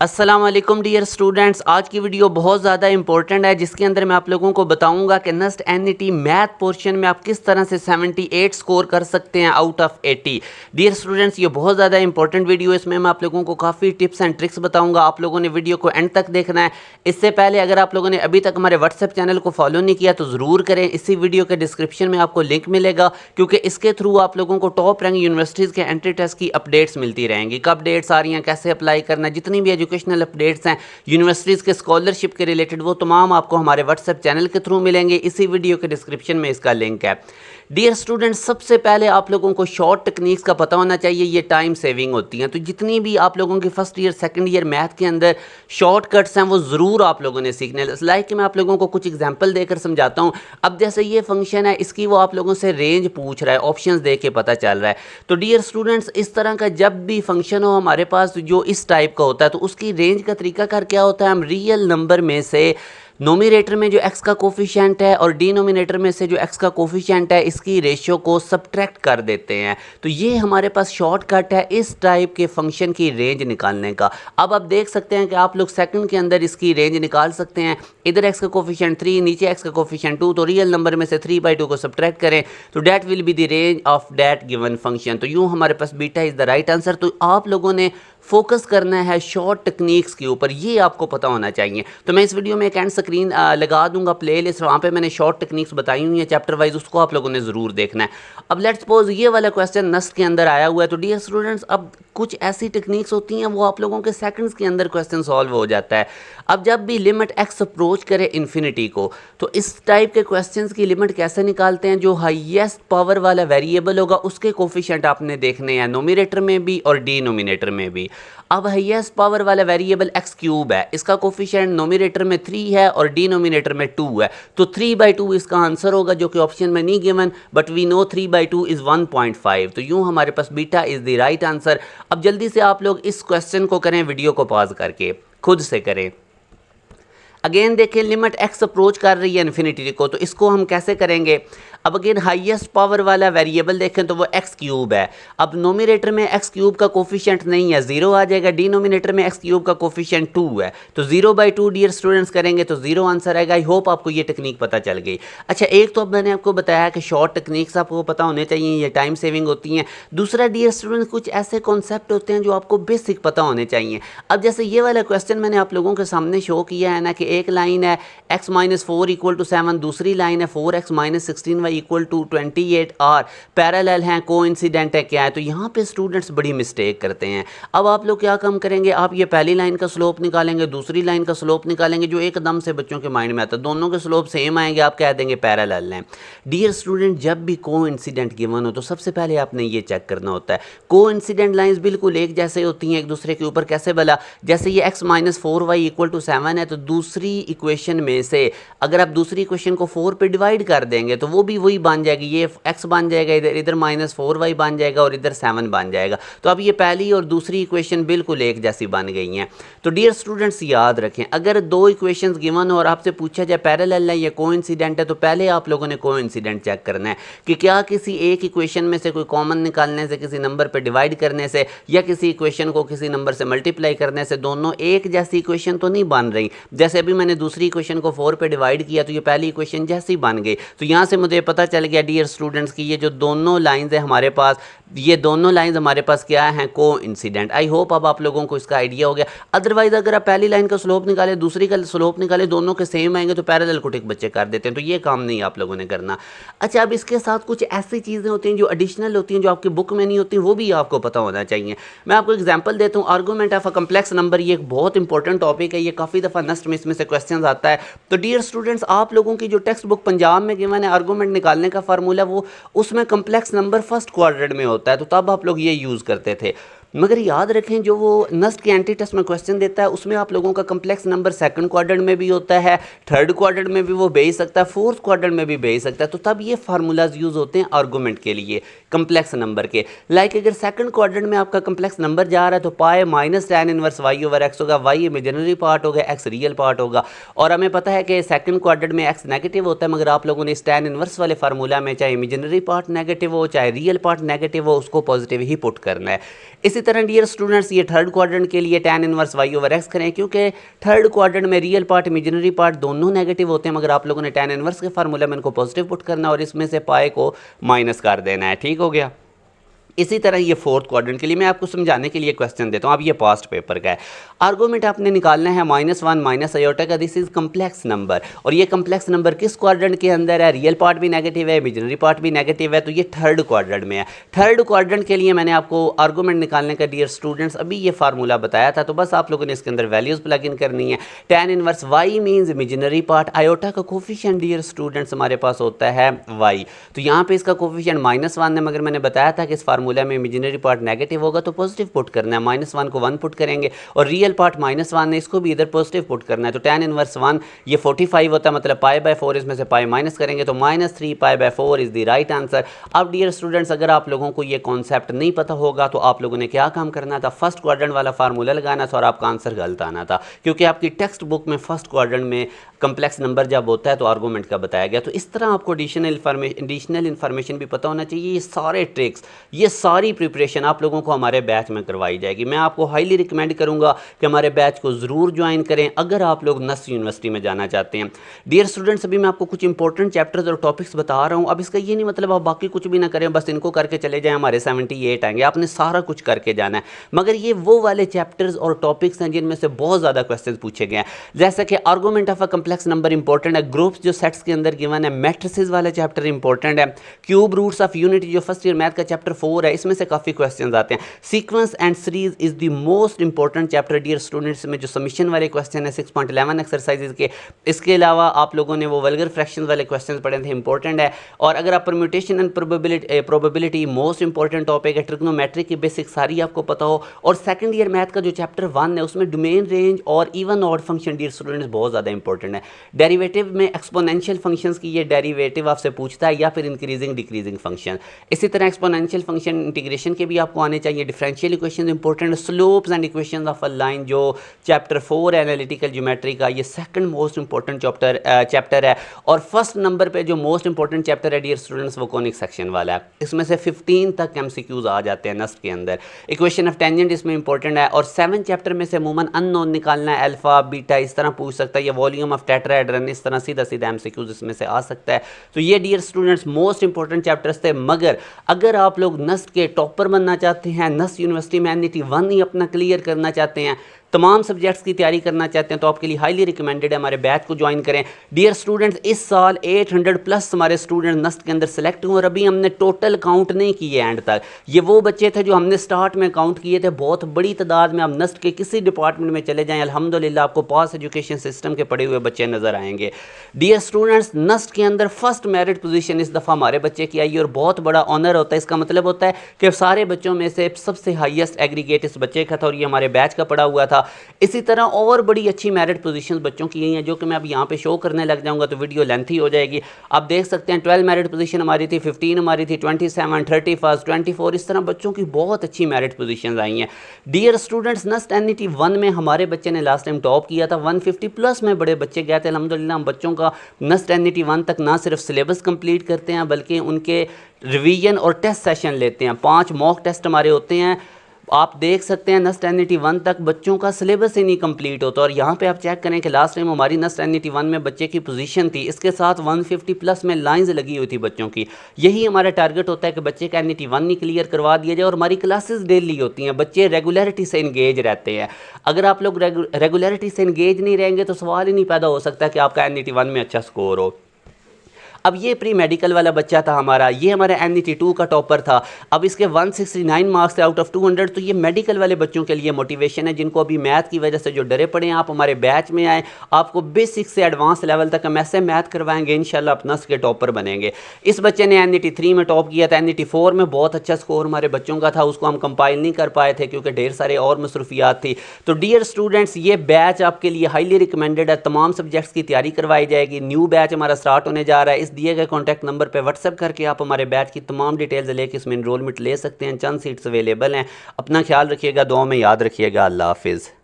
अस्सलाम वालेकुम dear students. आज की वीडियो बहुत ज़्यादा इंपॉर्टेंट है जिसके अंदर मैं आप लोगों को बताऊंगा कि नेस्ट एनईटी मैथ पोर्शन में आप किस तरह से 78 स्कोर कर सकते हैं आउट ऑफ 80। डियर स्टूडेंट्स, ये बहुत ज़्यादा इंपॉर्टेंट वीडियो है। इसमें मैं आप लोगों को काफ़ी टिप्स एंड ट्रिक्स बताऊंगा। आप लोगों ने वीडियो को एंड तक देखना है। इससे पहले अगर आप लोगों ने अभी तक हमारे व्हाट्सएप चैनल को फॉलो नहीं किया तो ज़रूर करें। इसी वीडियो के डिस्क्रिप्शन में आपको लिंक मिलेगा, क्योंकि इसके थ्रू आप लोगों को टॉप रैंक यूनिवर्सिटीज़ के एंट्री टेस्ट की अपडेट्स मिलती रहेंगी। कब डेट्स आ रही हैं, कैसे अप्लाई करना, जितनी भी एजुकेशनल अपडेट्स हैं यूनिवर्सिटीज़ के स्कॉलरशिप के रिलेटेड, वो तमाम आपको हमारे व्हाट्सएप चैनल के थ्रू मिलेंगे। इसी वीडियो के डिस्क्रिप्शन में इसका लिंक है। डियर स्टूडेंट्स, सबसे पहले आप लोगों को शॉर्ट टेक्निक्स का पता होना चाहिए। ये टाइम सेविंग होती हैं, तो जितनी भी आप लोगों की first year second year math के अंदर शॉर्टकट्स हैं वो ज़रूर आप लोगों ने सीखने। लाइक कि मैं आप लोगों को कुछ एग्जांपल देकर समझाता हूँ। अब जैसे ये फंक्शन है, इसकी वो आप लोगों से रेंज पूछ रहा है, ऑप्शंस दे के पता चल रहा है। तो डियर स्टूडेंट्स, इस तरह का जब भी फंक्शन हो हमारे पास जो इस टाइप का होता है, तो उसकी रेंज का तरीकाकार क्या होता है, हम रियल नंबर में से नोमिनेटर में जो x का कोफिशिएंट है और डिनोमिनेटर में से जो x का कोफिशिएंट है, इसकी रेशियो को सब्ट्रैक्ट कर देते हैं। तो ये हमारे पास शॉर्टकट है इस टाइप के फंक्शन की रेंज निकालने का। अब आप देख सकते हैं कि आप लोग सेकंड के अंदर इसकी रेंज निकाल सकते हैं। इधर x का कोफिशिएंट 3, नीचे x का कोफिशिएंट 2, तो रियल नंबर में से 3/2 को सब्ट्रैक्ट करें तो that will be the range of that given function. तो यूँ हमारे पास beta is the right answer. तो आप लोगों ने फोकस करना है शॉर्ट टेक्निक्स के ऊपर, ये आपको पता होना चाहिए। तो मैं इस वीडियो में एक एंड स्क्रीन लगा दूंगा प्लेलिस्ट, वहाँ पे मैंने शॉर्ट टेक्निक्स बताई हुई है चैप्टर वाइज, उसको आप लोगों ने ज़रूर देखना है। अब लेट्स सपोज ये वाला क्वेश्चन नस्ट के अंदर आया हुआ है। तो डियर स्टूडेंट्स, अब कुछ ऐसी टेक्निक्स होती हैं वो आप लोगों के सेकंड्स के अंदर क्वेश्चन सॉल्व हो जाता है। अब जब भी लिमिट एक्स अप्रोच करे इन्फिनिटी को, तो इस टाइप के क्वेश्चंस की लिमिट कैसे निकालते हैं। जो हाईएस्ट पावर वाला वेरिएबल होगा उसके कोफिशिएंट आपने देखने हैं, नोमिनेटर में भी और डिनोमिनेटर में भी। अब हाईएस्ट पावर वाला वेरिएबल एक्स क्यूब है, इसका कोफिशिएंट नोमिनेटर में 3 है और डिनोमिनेटर में 2 है, तो 3/2 इसका आंसर होगा, जो कि ऑप्शन में नहीं given, but we know 3/2 is 1.5। तो यूं हमारे पास beta is the right answer. अब जल्दी से आप लोग इस क्वेश्चन को करें, वीडियो को पॉज करके खुद से करें। अगेन देखें, लिमिट एक्स अप्रोच कर रही है इन्फिनिटी को, तो इसको हम कैसे करेंगे। अब अगेन हाईएस्ट पावर वाला वेरिएबल देखें तो वो एक्स क्यूब है। अब नोमिनेटर में एक्स क्यूब का कोफिशिएंट नहीं है, 0 आ जाएगा। डिनोमिनेटर में एक्स क्यूब का कोफिशिएंट 2 है, तो 0/2 डियर स्टूडेंट्स करेंगे तो 0 आंसर आएगा। आई होप आपको ये टेक्निक पता चल गई। अच्छा, एक तो अब मैंने आपको बताया कि शॉर्ट टेक्निक्स आपको पता होने चाहिए, ये टाइम सेविंग होती हैं। दूसरा डियर स्टूडेंट्स, कुछ ऐसे कॉन्सेप्ट होते हैं जो आपको बेसिक पता होने चाहिए। अब जैसे ये वाला क्वेश्चन मैंने आप लोगों के सामने शो किया है ना, कि एक लाइन है x - 4 = 7, दूसरी लाइन है 4x - 16y = 28 और पैरेलल हैं, कोइंसिडेंट है, क्या है। तो यहाँ पे स्टूडेंट्स बड़ी मिस्टेक करते हैं। अब आप लोग क्या काम करेंगे, आप ये पहली लाइन का स्लोप निकालेंगे, दूसरी लाइन का स्लोप निकालेंगे, जो एकदम से बच्चों के माइंड में आता है, दोनों के स्लोप सेम आएंगे, आप कह देंगे पैरेलल हैं। डियर स्टूडेंट, जब भी कोइंसिडेंट गिवन हो तो सबसे पहले आपने ये चेक करना होता है कोइंसिडेंट लाइंस बिल्कुल एक जैसे होती हैं एक दूसरे के ऊपर। कैसे भला, जैसे ये x - 4y = 7 है, तो दूसरी इक्वेशन में से अगर आप दूसरी इक्वेशन को 4 पे डिवाइड कर देंगे तो वो भी वही बन जाएगी, ये x बन जाएगा, इधर -4y बन जाएगा और इधर 7 बन जाएगा। तो अब ये पहली और दूसरी इक्वेशन बिल्कुल एक जैसी बन गई हैं। तो डियर स्टूडेंट्स, याद रखें, अगर दो इक्वेशंस गिवन हो और आपसे पूछा जाए पैरेलल है या कोइंसिडेंट है, तो पहले आप लोगों ने कोइंसिडेंट चेक करना है कि क्या किसी एक इक्वेशन में से कोई कॉमन निकालने से, किसी नंबर पर डिवाइड करने से, या किसी इक्वेशन को किसी नंबर से मल्टीप्लाई करने से दोनों एक जैसी इक्वेशन तो नहीं बन रही। जैसे अभी मैंने दूसरी इक्वेशन को 4 पे डिवाइड किया तो ये पहली इक्वेशन जैसी बन गई। तो यहाँ से मुझे पता चल गया डियर स्टूडेंट्स कि ये जो दोनों लाइंस है हमारे पास, ये दोनों लाइंस हमारे पास क्या हैं, कोइंसिडेंट। आई होप अब आप लोगों को इसका आइडिया हो गया। अदरवाइज अगर आप पहली लाइन का स्लोप निकाले, दूसरी का स्लोप निकाले, दोनों के सेम आएंगे तो पैरेलल को टिक बच्चे कर देते हैं। तो ये काम नहीं आप लोगों ने करना। अच्छा, अब इसके साथ कुछ ऐसी चीज़ें होती हैं जो एडिशनल होती हैं, जो आपकी बुक में नहीं होती, वो भी आपको पता होना चाहिए। मैं आपको एग्जाम्पल देता हूँ, argument of a complex number. ये एक बहुत इंपॉर्टेंट टॉपिक है, ये काफ़ी दफ़ा नेस्ट में इसमें से क्वेश्चन आता है। तो डियर स्टूडेंट्स, आप लोगों की जो टेक्स्ट बुक पंजाब में गिवन है आर्गूमेंट निकालने का फार्मूला, वो उसमें कम्प्लेक्स नंबर फर्स्ट क्वाड्रेंट में होता है, तो तब आप लोग ये यूज़ करते थे। मगर याद रखें, जो वो नस्ट के एंटी टेस्ट में क्वेश्चन देता है उसमें आप लोगों का कम्प्लेक्स नंबर सेकंड क्वाड्रेंट में भी होता है, थर्ड क्वाड्रेंट में भी वो भेज सकता है, फोर्थ क्वाड्रेंट में भी भेज सकता है। तो तब ये फार्मूलाज यूज़ होते हैं आर्गूमेंट के लिए कम्प्लेक्स नंबर के। लाइक अगर सेकंड क्वाड्रेंट में आपका कम्प्लेक्स नंबर जा रहा है तो पाए -tan−1y/x होगा, y इमेजिनरी पार्ट होगा, x रियल पार्ट होगा। और हमें पता है कि सेकंड क्वाड्रेंट में x नेगेटिव होता है, मगर आप लोगों ने इस tan इनवर्स वाले फार्मूला में चाहे इमेजिनरी पार्ट नेगेटिव हो चाहे रियल पार्ट नेगेटिव हो, उसको पॉजिटिव ही पुट करना है। इसी तरह डियर स्टूडेंट्स ये थर्ड क्वाड्रेंट के लिए tan inverse y over x करें, क्योंकि थर्ड क्वाड्रेंट में रियल पार्ट इमेजिनरी पार्ट दोनों नेगेटिव होते हैं, मगर आप लोगों ने tan इनवर्स के फार्मूला में इनको पॉजिटिव पुट करना और इसमें से पाए को माइनस कर देना है। ठीक हो गया। इसी तरह ये फोर्थ क्वाड्रेंट के लिए मैं आपको समझाने के लिए क्वेश्चन देता हूँ। अब ये पास्ट पेपर का है। आर्गूमेंट आपने निकालना है -1 माइनस आयोटा का। दिस इज कम्प्लेक्स नंबर, और ये कम्प्लेक्स नंबर किस क्वाड्रेंट के अंदर है? रियल पार्ट भी नेगेटिव है, इमेजिनरी पार्ट भी नेगेटिव है, तो ये थर्ड क्वाड्रेंट में है। थर्ड क्वाड्रेंट के लिए मैंने आपको आर्गूमेंट निकालने का डियर स्टूडेंट्स अभी ये फार्मूला बताया था, तो बस आप लोगों ने इसके अंदर वैल्यूज प्लग इन करनी है। tan inverse y means imaginary part, iota का कोफिशिएंट डियर स्टूडेंट्स हमारे पास होता है y, तो यहाँ पे इसका कोफिशिएंट -1 है, मगर मैंने बताया था कि इस फार्मूला में इमेजिनरी पार्ट नेगेटिव होगा तो पॉजिटिव पुट करना है, -1 को 1 पुट करेंगे, और रियल पार्ट -1 है, इसको भी इधर पॉजिटिव पुट करना है, तो tan इनवर्स 1 ये 45 होता है, मतलब π/4, इसमें से पाई माइनस करेंगे तो -3 π/4 इज द राइट आंसर। अब डियर स्टूडेंट्स अगर आप लोगों को ये कॉन्सेप्ट नहीं पता होगा तो आप लोगों ने क्या काम करना था? फर्स्ट क्वाड्रेंट वाला फार्मूला लगाना था और आपका आंसर गलत आना था, क्योंकि आपकी टेक्स्ट बुक में फर्स्ट क्वाड्रेंट में कम्प्लेक्स नंबर जब होता है तो आर्गूमेंट का बताया गया। तो इस तरह आपको एडिशनल इन्फॉर्मेशन भी पता होना चाहिए। ये सारे ट्रिक्स, ये सारी प्रिपरेशन आप लोगों को हमारे बैच में करवाई जाएगी। मैं आपको हाईली रिकमेंड करूंगा कि हमारे बैच को ज़रूर ज्वाइन करें अगर आप लोग नस यूनिवर्सिटी में जाना चाहते हैं। डियर स्टूडेंट्स अभी मैं आपको कुछ इंपॉर्टेंट चैप्टर्स और टॉपिक्स बता रहा हूँ। अब इसका ये नहीं मतलब आप बाकी कुछ भी ना करें, बस इनको करके चले जाएँ, हमारे 78 आएंगे। आपने सारा कुछ करके जाना है, मगर ये वो वाले चैप्टर्स और टॉपिक्स हैं जिनमें से बहुत ज़्यादा क्वेश्चन पूछे गए हैं, जैसे कि argument of a complex number important है, ग्रुप्स जो सेट्स के अंदर गिवन है, मैट्रिसेस वाला चैप्टर इंपॉर्टेंट है, क्यूब रूट्स ऑफ यूनिटी जो फर्स्ट ईयर मैथ का चैप्टर 4 है, इसमें से काफ़ी क्वेश्चन आते हैं। Sequence and series is the most important chapter dear students में जो सबमिशन वाले क्वेश्चन है 6.11 एक्सरसाइजेज के। इसके अलावा आप लोगों ने वो वल्गर फ्रैक्शंस वाले क्वेश्चन पढ़े थे, इंपॉर्टेंट है। और अगर आप permutation and probability most important topic है, ट्रिग्नोमेट्री की बेसिक सारी आपको पता हो। और सेकंड ईयर मैथ का जो चैप्टर 1 है उसमें डोमेन रेंज और even odd function dear students बहुत ज़्यादा इंपॉर्टेंट है। डेरिवेटिव में एक्सपोनेंशियल फंक्शंस की ये डेरिवेटिव आपसे पूछता है या फिर इंक्रीजिंग डिक्रीजिंग फंक्शन। इसी तरह एक्सपोनेंशियल फंक्शन इंटीग्रेशन के भी आपको आने चाहिए। Differential equation important, slopes and equations of a line जो चैप्टर 4 एनालिटिकल ज्योमेट्री का, ये सेकंड मोस्ट इंपॉर्टेंट चैप्टर है। और फर्स्ट नंबर पे जो मोस्ट इंपॉर्टेंट चैप्टर है डियर स्टूडेंट्स वो कॉनिक सेक्शन वाला है। इसमें से 15 तक एमसीक्यूज आ जाते हैं नस्ट के अंदर। इक्वेशन ऑफ टेंजेंट इसमें इंपॉर्टेंट है। और 7 चैप्टर में से अमूमन अननोन निकालना है, अल्फा बीटा इस तरह पूछ सकता है, या वॉल्यूम ऑफ टेट्राहेड्रन, इस तरह सीधा सीधा एमसीक्यूज इसमें से आ सकता है। तो ये dear students most important chapters थे। मगर अगर आप लोग नस्ट के टॉपर बनना चाहते हैं, नस्ट यूनिवर्सिटी में एनईटी 1 ही अपना क्लियर करना चाहते हैं, तमाम सब्जेक्ट्स की तैयारी करना चाहते हैं, तो आपके लिए हाईली रिकमेंडेड है हमारे बैच को ज्वाइन करें। डियर स्टूडेंट्स इस साल 800 प्लस हमारे स्टूडेंट नस्ट के अंदर सेलेक्ट हुए और अभी हमने टोटल काउंट नहीं किए एंड तक। ये वो बच्चे थे जो हमने स्टार्ट में काउंट किए थे, बहुत बड़ी तादाद में। आप नस्ट के किसी डिपार्टमेंट में चले जाएं, अल्हम्दुलिल्लाह आपको पास एजुकेशन सिस्टम के पढ़े हुए बच्चे नजर आएंगे। डियर स्टूडेंट्स नस्ट के अंदर फर्स्ट मेरिट पोजीशन इस दफ़ा हमारे बच्चे की आई और बहुत बड़ा ऑनर होता है। इसका मतलब होता है कि सारे बच्चों में से सबसे हाईएस्ट एग्रीगेट इस बच्चे का था और ये हमारे बैच का पढ़ा हुआ था। इसी तरह और बड़ी अच्छी मेरिट पोजीशंस बच्चों की यही हैं, जो कि मैं अब यहाँ पे शो करने लग जाऊँगा तो वीडियो लेंथी हो जाएगी। आप देख सकते हैं 12 मेरिट पोजीशन हमारी थी, 15 हमारी थी, 27, 31, 24, इस तरह बच्चों की बहुत अच्छी मेरिट पोजीशंस आई हैं। डियर स्टूडेंट्स नस्ट एनईटी 1 में हमारे बच्चे ने लास्ट टाइम टॉप किया था, 150 प्लस में बड़े बच्चे गए थे। अल्हम्दुलिल्लाह हम बच्चों का नस्ट एनईटी 1 तक ना सिर्फ सिलेबस कंप्लीट करते हैं बल्कि उनके रिवीजन और टेस्ट सेशन लेते हैं। 5 मॉक टेस्ट हमारे होते हैं। आप देख सकते हैं नस्ट एनईटी 1 तक बच्चों का सिलेबस ही नहीं कंप्लीट होता। और यहाँ पे आप चेक करें कि लास्ट टाइम हमारी नस्ट एनईटी 1 में बच्चे की पोजीशन थी, इसके साथ 150 प्लस में लाइंस लगी हुई थी बच्चों की। यही हमारा टारगेट होता है कि बच्चे का एनईटी 1 नहीं क्लियर करवा दिया जाए। और हमारी क्लासेस डेली होती हैं, बच्चे रेगुलरिटी से इंगेज रहते हैं। अगर आप लोग रेगुलरिटी से इंगेज नहीं रहेंगे तो सवाल ही नहीं पैदा हो सकता कि आपका एनईटी 1 में अच्छा स्कोर हो। अब ये प्री मेडिकल वाला बच्चा था हमारा, ये हमारा एनईटी 2 का टॉपर था। अब इसके 169 मार्क्स थे आउट ऑफ 200। तो ये मेडिकल वाले बच्चों के लिए मोटिवेशन है जिनको अभी मैथ की वजह से जो डरे पड़े हैं। आप हमारे बैच में आए, आपको बेसिक से एडवांस लेवल तक हम ऐसे मैथ करवाएंगे, इंशाल्लाह आप नस के टॉपर बनेंगे। इस बच्चे ने एनईटी 3 में टॉप किया था। एनईटी 4 में बहुत अच्छा स्कोर हमारे बच्चों का था, उसको हम कंपाइल नहीं कर पाए थे क्योंकि ढेर सारे और मसरूफियात थी। तो डियर स्टूडेंट्स ये बैच आपके लिए हाईली रिकमेंडेड है, तमाम सब्जेक्ट्स की तैयारी करवाई जाएगी। न्यू बैच हमारा स्टार्ट होने जा रहा है। इस दिए गए कॉन्टैक्ट नंबर पे व्हाट्सएप करके आप हमारे बैच की तमाम डिटेल्स लेके इसमें एनरोलमेंट ले सकते हैं। चंद सीट्स अवेलेबल हैं। अपना ख्याल रखिएगा, दुआ में याद रखिएगा। अल्लाह हाफिज़।